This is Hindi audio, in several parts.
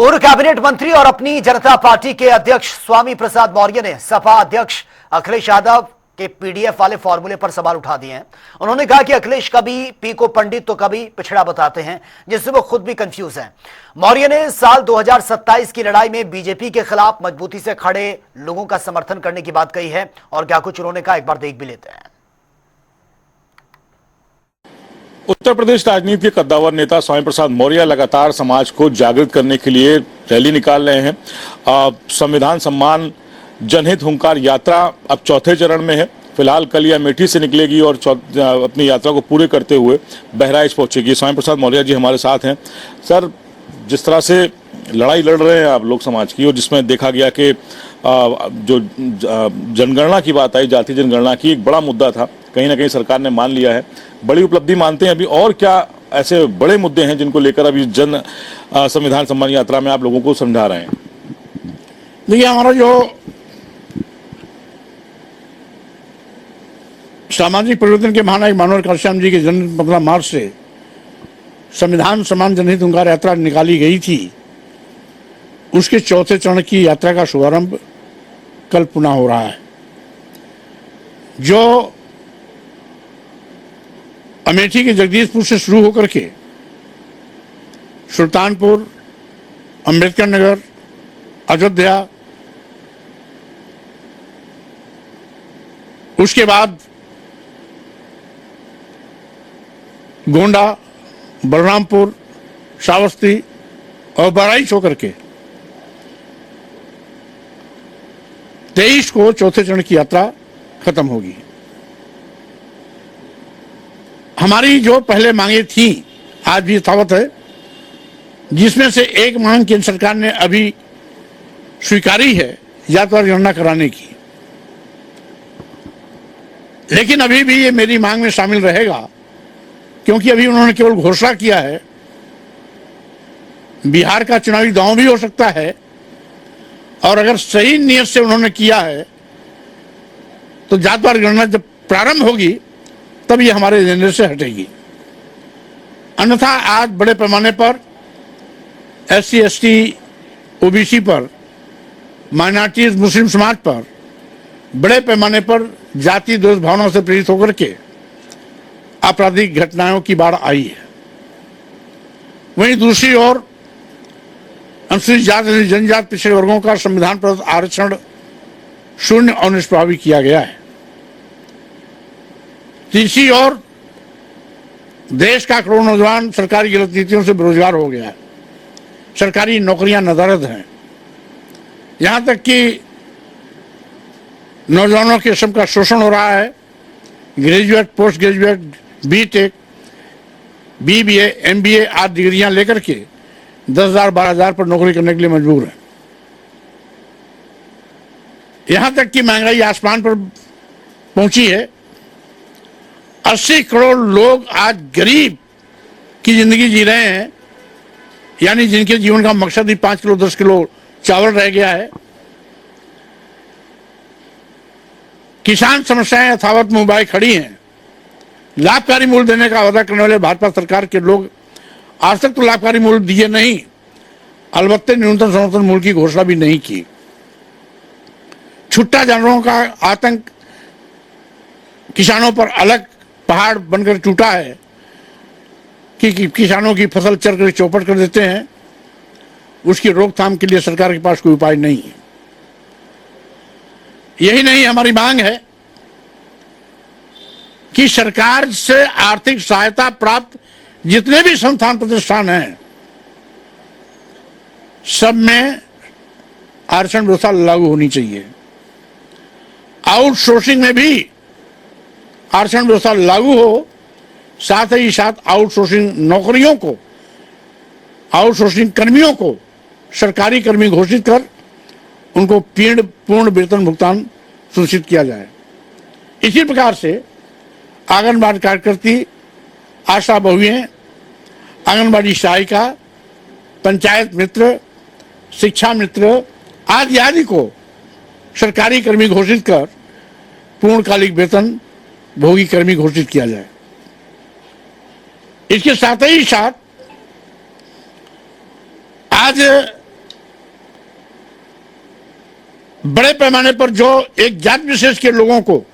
पूर्व कैबिनेट मंत्री और अपनी जनता पार्टी के अध्यक्ष स्वामी प्रसाद मौर्य ने सपा अध्यक्ष अखिलेश यादव के पीडीएफ वाले फॉर्मूले पर सवाल उठा दिए हैं। उन्होंने कहा कि अखिलेश कभी पी को पंडित तो कभी पिछड़ा बताते हैं, जिससे वो खुद भी कंफ्यूज हैं। मौर्य ने साल 2027 की लड़ाई में बीजेपी के खिलाफ मजबूती से खड़े लोगों का समर्थन करने की बात कही है और क्या कुछ उन्होंने कहा, एक बार देख भी लेते हैं। उत्तर प्रदेश राजनीति के कद्दावर नेता स्वामी प्रसाद मौर्य लगातार समाज को जागृत करने के लिए रैली निकाल रहे हैं। संविधान सम्मान जनहित हुंकार यात्रा अब चौथे चरण में है। फिलहाल कल या अमेठी से निकलेगी और अपनी यात्रा को पूरे करते हुए बहराइच पहुंचेगी। स्वामी प्रसाद मौर्य जी हमारे साथ हैं। सर, जिस तरह से लड़ाई लड़ रहे हैं आप लोग समाज की, और जिसमें देखा गया कि जो जनगणना की बात आई, जाति जनगणना की, एक बड़ा मुद्दा था, कहीं ना कहीं सरकार ने मान लिया है, बड़ी उपलब्धि मानते हैं। अभी और क्या ऐसे बड़े मुद्दे हैं जिनको लेकर अभी जन संविधान सम्मान यात्रा में आप लोगों को समझा रहे हैं? देखिए, हमारा जो सामाजिक परिवर्तन के महानायक मानव कालश्याम जी के जन्म 15 मार्च से संविधान सम्मान जनहित हुंकार यात्रा निकाली गई थी, उसके चौथे चरण की यात्रा का शुभारंभ कल पुनः हो रहा है। जो अमेठी के जगदीशपुर से शुरू होकर के सुल्तानपुर, अंबेडकर नगर, अयोध्या, उसके बाद गोंडा, बलरामपुर, श्रावस्ती और बहराइच होकर के 23 को चौथे चरण की यात्रा खत्म होगी। हमारी जो पहले मांगे थी आज भी यथावत है, जिसमें से एक मांग केंद्र सरकार ने अभी स्वीकारी है जातिवार गणना कराने की, लेकिन अभी भी ये मेरी मांग में शामिल रहेगा, क्योंकि अभी उन्होंने केवल घोषणा किया है। बिहार का चुनावी दांव भी हो सकता है, और अगर सही नियत से उन्होंने किया है तो जातिवार गणना जब प्रारंभ होगी तब ये हमारे एजेंडे से हटेगी। अन्यथा आज बड़े पैमाने पर SC, ST, OBC पर, माइनॉरिटीज, मुस्लिम समाज पर बड़े पैमाने पर जाति द्वेष भावना से प्रेरित होकर के आपराधिक घटनाओं की बाढ़ आई है। वहीं दूसरी ओर अनुसूचित जाति, जनजाति, पिछड़े वर्गों का संविधान प्रदत्त आरक्षण शून्य और निष्प्रभावी किया गया है। तीसरी ओर देश का करोड़ों नौजवान सरकारी गलत नीतियों से बेरोजगार हो गया है। सरकारी नौकरियां नदारद हैं। यहां तक कि नौजवानों के श्रम का शोषण हो रहा है। Graduate, post graduate, BTech, BBA, MBA आदि डिग्रियां लेकर के 10,000, 12,000 पर नौकरी करने के लिए मजबूर है। यहां तक कि महंगाई आसमान पर पहुंची है। 80 करोड़ लोग आज गरीब की जिंदगी जी रहे हैं, यानी जिनके जीवन का मकसद ही 5 किलो 10 किलो चावल रह गया है। किसान समस्याएं यथावत मुंबई खड़ी हैं। लाभकारी मूल्य देने का वादा करने वाले भाजपा सरकार के लोग आज तक तो लाभकारी मूल्य दिए नहीं, अलबत्ते न्यूनतम समर्थन मूल्य की घोषणा भी नहीं की। छुट्टा जानवरों का आतंक किसानों पर अलग पहाड़ बनकर टूटा है कि किसानों की फसल चरकर चौपट कर देते हैं। उसकी रोकथाम के लिए सरकार के पास कोई उपाय नहीं है। यही नहीं, हमारी मांग है कि सरकार से आर्थिक सहायता प्राप्त जितने भी संस्थान प्रतिष्ठान हैं, सब में आरक्षण व्यवस्था लागू होनी चाहिए। आउटसोर्सिंग में भी आरक्षण व्यवस्था लागू हो, साथ ही साथ आउटसोर्सिंग नौकरियों को, आउटसोर्सिंग कर्मियों को सरकारी कर्मी घोषित कर उनको पूर्ण वेतन भुगतान सुनिश्चित किया जाए। इसी प्रकार से आंगनबाड़ी कार्यकर्ती, आशा बहुएं, आंगनबाड़ी सहायिका, पंचायत मित्र, शिक्षा मित्र आदि आदि को सरकारी कर्मी घोषित कर पूर्णकालिक वेतन भोगी कर्मी घोषित किया जाए। इसके साथ ही साथ आज बड़े पैमाने पर जो एक जात विशेष के लोगों को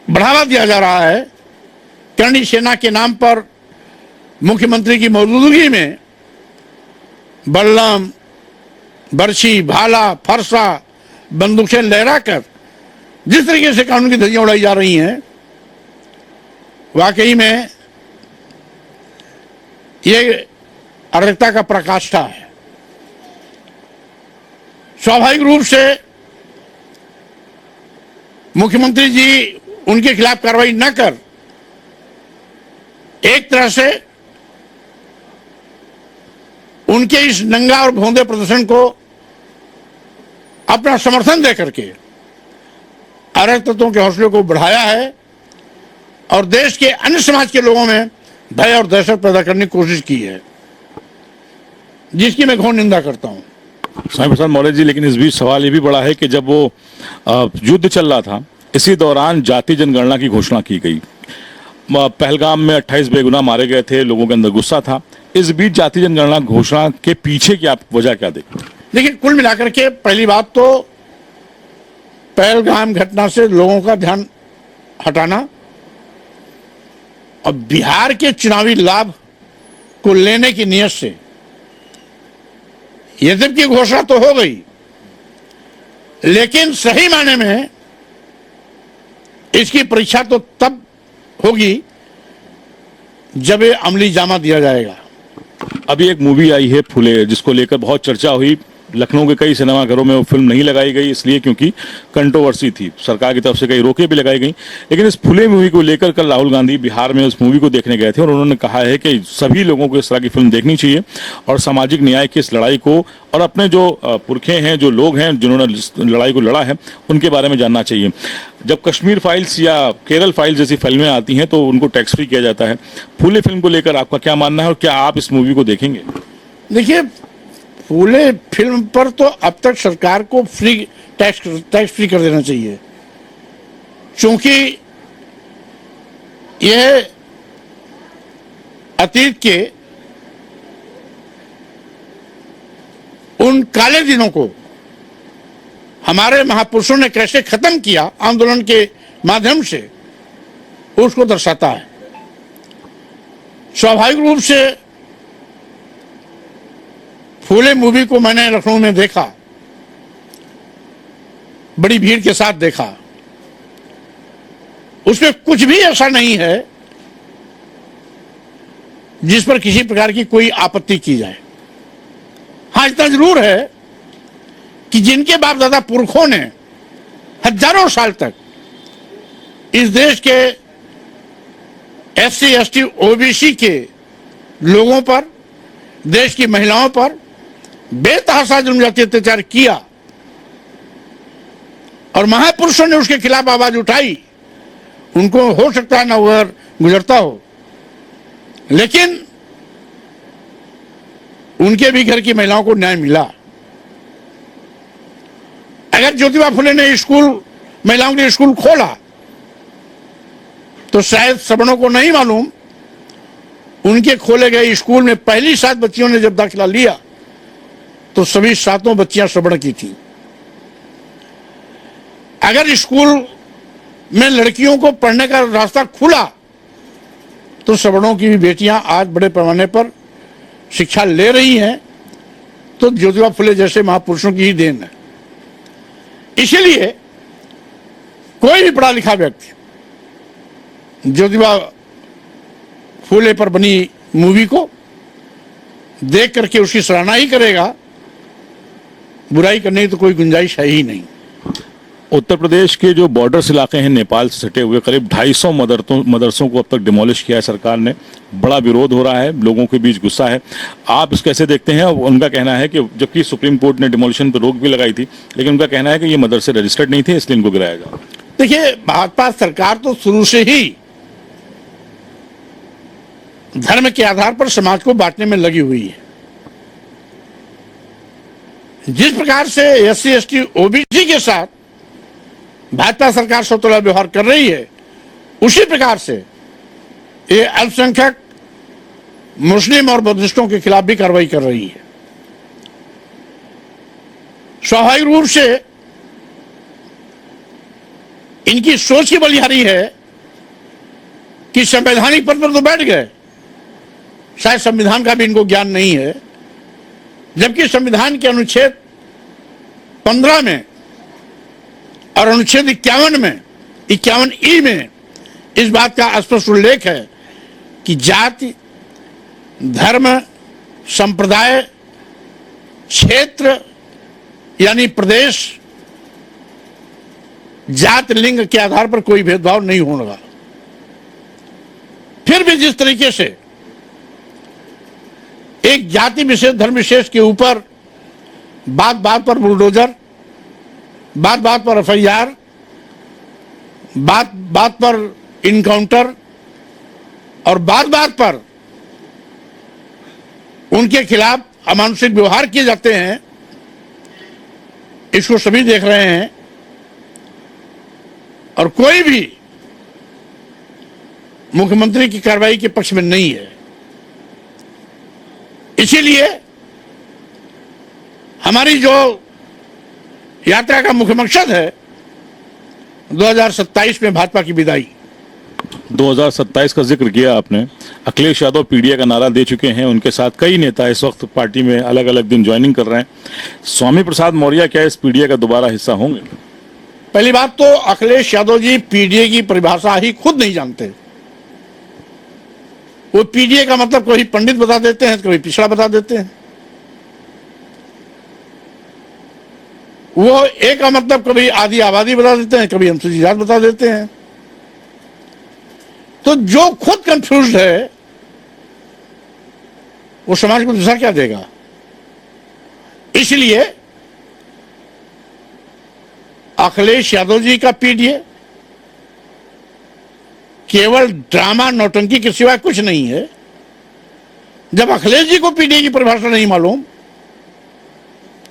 बढ़ावा दिया जा रहा है, करणी सेना के नाम पर मुख्यमंत्री की मौजूदगी में बल्लम, बरछी, भाला, फरसा, बंदूकें लहराकर जिस तरीके से कानून की धज्जियां उड़ाई जा रही हैं, वाकई में ये अराजकता का पराकाष्ठा है। स्वाभाविक रूप से मुख्यमंत्री जी उनके खिलाफ कार्रवाई न कर एक तरह से उनके इस नंगा और भौंदे प्रदर्शन को अपना समर्थन देकर के अराजक तत्वों के हौसले को बढ़ाया है और देश के अन्य समाज के लोगों में भय और दहशत पैदा करने की कोशिश की है, जिसकी मैं घोर निंदा करता हूं। स्वामी प्रसाद मौर्य जी, लेकिन इस बीच सवाल ये भी बड़ा है कि जब वो युद्ध चल रहा था, इसी दौरान जाति जनगणना की घोषणा की गई। पहलगाम में 28 बेगुनाह मारे गए थे, लोगों के अंदर गुस्सा था। इस बीच जाति जनगणना घोषणा के पीछे की आप वजह क्या देखते हैं? देखिए, कुल मिलाकर के पहली बात तो पहलगाम घटना से लोगों का ध्यान हटाना और बिहार के चुनावी लाभ को लेने की नीयत से यद्यपि घोषणा तो हो गई, लेकिन सही मायने में इसकी परीक्षा तो तब होगी जब ये अमली जामा दिया जाएगा। अभी एक मूवी आई है फूले, जिसको लेकर बहुत चर्चा हुई। लखनऊ के कई सिनेमाघरों में वो फिल्म नहीं लगाई गई, इसलिए क्योंकि कंट्रोवर्सी थी, सरकार की तरफ से कई रोकें भी लगाई गई। लेकिन इस फूले मूवी को लेकर कल राहुल गांधी बिहार में उस मूवी को देखने गए थे और उन्होंने कहा है कि सभी लोगों को इस तरह की फिल्म देखनी चाहिए और सामाजिक न्याय की इस लड़ाई को और अपने जो पुरखे हैं, जो लोग हैं जिन्होंने लड़ाई को लड़ा है, उनके बारे में जानना चाहिए। जब कश्मीर फाइल्स या केरल फाइल्स जैसी फिल्में आती हैं तो उनको टैक्स फ्री किया जाता है। फूले फिल्म को लेकर आपका क्या मानना है और क्या आप इस मूवी को देखेंगे? देखिए, फूले फिल्म पर तो अब तक सरकार को फ्री टैक्स फ्री कर देना चाहिए, क्योंकि यह अतीत के उन काले दिनों को हमारे महापुरुषों ने कैसे खत्म किया आंदोलन के माध्यम से, उसको दर्शाता है। स्वाभाविक रूप से फूले मूवी को मैंने लखनऊ में देखा, बड़ी भीड़ के साथ देखा। उसमें कुछ भी ऐसा नहीं है जिस पर किसी प्रकार की कोई आपत्ति की जाए। हाँ, इतना जरूर है कि जिनके बाप दादा पुरखों ने हजारों साल तक इस देश के SC ST OBC के लोगों पर, देश की महिलाओं पर बेतहाशा जनजातीय अत्याचार किया और महापुरुषों ने उसके खिलाफ आवाज उठाई, उनको हो सकता है ना गुजरता हो, लेकिन उनके भी घर की महिलाओं को न्याय मिला। अगर ज्योतिबा फुले ने स्कूल, महिलाओं के लिए स्कूल खोला, तो शायद सवर्णों को नहीं मालूम, उनके खोले गए स्कूल में पहली 7 बच्चियों ने जब दाखिला लिया तो सभी 7 बच्चियां सवर्ण की थी। अगर स्कूल में लड़कियों को पढ़ने का रास्ता खुला तो सवर्णों की भी बेटियां आज बड़े पैमाने पर शिक्षा ले रही हैं, तो ज्योतिबा फुले जैसे महापुरुषों की ही देन है। इसीलिए कोई भी पढ़ा लिखा व्यक्ति ज्योतिबा फुले पर बनी मूवी को देख करके उसकी सराहना ही करेगा, बुराई करने की तो कोई गुंजाइश है ही नहीं। उत्तर प्रदेश के जो बॉर्डर्स इलाके हैं नेपाल से सटे हुए, करीब 250 मदरसों को अब तक डिमोलिश किया है सरकार ने। बड़ा विरोध हो रहा है, लोगों के बीच गुस्सा है। आप इसको कैसे देखते हैं? उनका कहना है कि जबकि सुप्रीम कोर्ट ने डिमोलिशन पर रोक भी लगाई थी, लेकिन उनका कहना है कि ये मदरसे रजिस्टर्ड नहीं थे, इसलिए इनको गिराया जाए। देखिए, भाजपा सरकार तो शुरू से ही धर्म के आधार पर समाज को बांटने में लगी हुई है। जिस प्रकार से SC ST OBC के साथ भाजपा सरकार सौतेला व्यवहार कर रही है, उसी प्रकार से ये अल्पसंख्यक मुस्लिम और बुद्धिस्टों के खिलाफ भी कार्रवाई कर रही है। स्वाभाविक रूप से इनकी सोच की बलिहारी है कि संवैधानिक पद पर तो बैठ गए, शायद संविधान का भी इनको ज्ञान नहीं है, जबकि संविधान के अनुच्छेद 15 में और अनुच्छेद 51 में इस बात का स्पष्ट उल्लेख है कि जाति, धर्म, संप्रदाय, क्षेत्र यानी प्रदेश, जाति, लिंग के आधार पर कोई भेदभाव नहीं होगा। फिर भी जिस तरीके से एक जाति विशेष, धर्म विशेष के ऊपर बात बात पर बुलडोजर, बात बात पर एफआईआर, बात बात पर इनकाउंटर और बात बात पर उनके खिलाफ अमानुषिक व्यवहार किए जाते हैं, इसको सभी देख रहे हैं और कोई भी मुख्यमंत्री की कार्रवाई के पक्ष में नहीं है। इसीलिए हमारी जो यात्रा का मुख्य मकसद है 2027 में भाजपा की विदाई। 2027 का जिक्र किया आपने। अखिलेश यादव पीडीए का नारा दे चुके हैं, उनके साथ कई नेता इस वक्त पार्टी में अलग अलग दिन ज्वाइनिंग कर रहे हैं। स्वामी प्रसाद मौर्य क्या इस पीडीए का दोबारा हिस्सा होंगे? पहली बात तो अखिलेश यादव जी पीडीए की परिभाषा ही खुद नहीं जानते। वो पीडीए का मतलब कभी पंडित बता देते हैं, कभी पिछड़ा बता देते हैं। वो एक का मतलब कभी आदि आबादी बता देते हैं, कभी अनुसूचित जात बता देते हैं। तो जो खुद कंफ्यूज्ड है वो समाज को दिशा क्या देगा? इसलिए अखिलेश यादव जी का पीडीए केवल ड्रामा, नौटंकी के सिवा कुछ नहीं है। जब अखिलेश जी को पीडीए की परिभाषा नहीं मालूम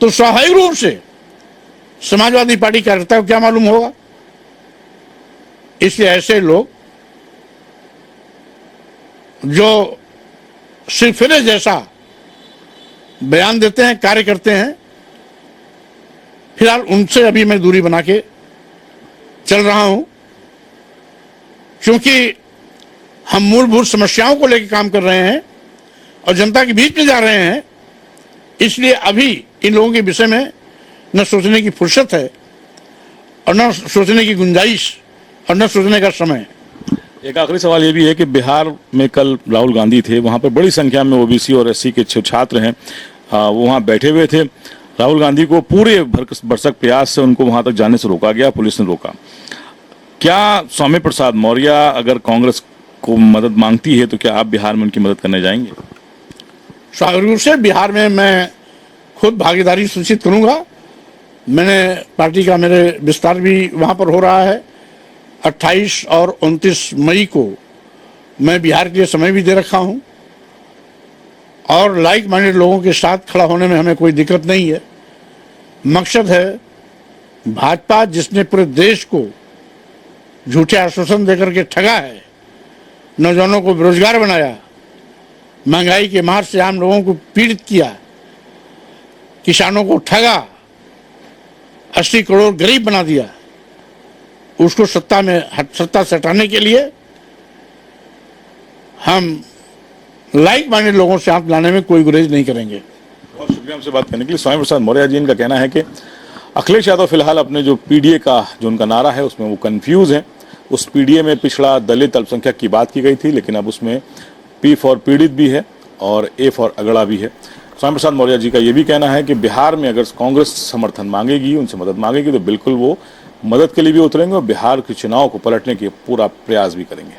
तो स्वाभाविक रूप से समाजवादी पार्टी कार्यकर्ता को क्या मालूम होगा? इसलिए ऐसे लोग जो सिर्फ जैसा बयान देते हैं, कार्य करते हैं, फिलहाल उनसे अभी मैं दूरी बना के चल रहा हूं, क्योंकि हम मूलभूत समस्याओं को लेकर काम कर रहे हैं और जनता के बीच में जा रहे हैं। इसलिए अभी इन लोगों के विषय में न सोचने की फुर्सत है और न सोचने की गुंजाइश और न सोचने का समय। एक आखिरी सवाल ये भी है कि बिहार में कल राहुल गांधी थे, वहां पर बड़ी संख्या में ओबीसी और एससी के छात्र हैं, वो वहां बैठे हुए थे। राहुल गांधी को पूरे भरसक प्रयास से उनको वहां तक जाने से रोका गया, पुलिस ने रोका। क्या स्वामी प्रसाद मौर्य अगर कांग्रेस को मदद मांगती है तो क्या आप बिहार में उनकी मदद करने जाएंगे? स्वाभाविक रूप से बिहार में मैं खुद भागीदारी सुनिश्चित करूंगा। मैंने पार्टी का मेरे विस्तार भी वहां पर हो रहा है। 28 और 29 मई को मैं बिहार के लिए समय भी दे रखा हूं और लाइक माइंडेड लोगों के साथ खड़ा होने में हमें कोई दिक्कत नहीं है। मकसद है भाजपा जिसने पूरे देश को झूठे आश्वासन देकर के ठगा है, नौजवानों को बेरोजगार बनाया, महंगाई के मार से आम लोगों को पीड़ित किया, किसानों को ठगा, 80 करोड़ गरीब बना दिया, उसको सत्ता से हटाने के लिए हम लाइक माइंडेड लोगों से हाथ लाने में कोई गुरेज नहीं करेंगे। बहुत शुक्रिया हमसे बात करने के लिए। स्वामी प्रसाद मौर्य जी, इनका कहना है कि अखिलेश यादव फिलहाल अपने जो पीडीए का जो उनका नारा है उसमें वो कंफ्यूज है। उस पीडीए में पिछड़ा, दलित, अल्पसंख्यक की बात की गई थी, लेकिन अब उसमें पी फॉर पीड़ित भी है और ए फॉर अगड़ा भी है। स्वामी प्रसाद मौर्य जी का ये भी कहना है कि बिहार में अगर कांग्रेस समर्थन मांगेगी, उनसे मदद मांगेगी, तो बिल्कुल वो मदद के लिए भी उतरेंगे और बिहार के चुनाव को पलटने के पूरा प्रयास भी करेंगे।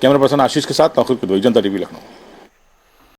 कैमरा पर्सन आशीष के साथ नौखुद जनता टीवी लखनऊ।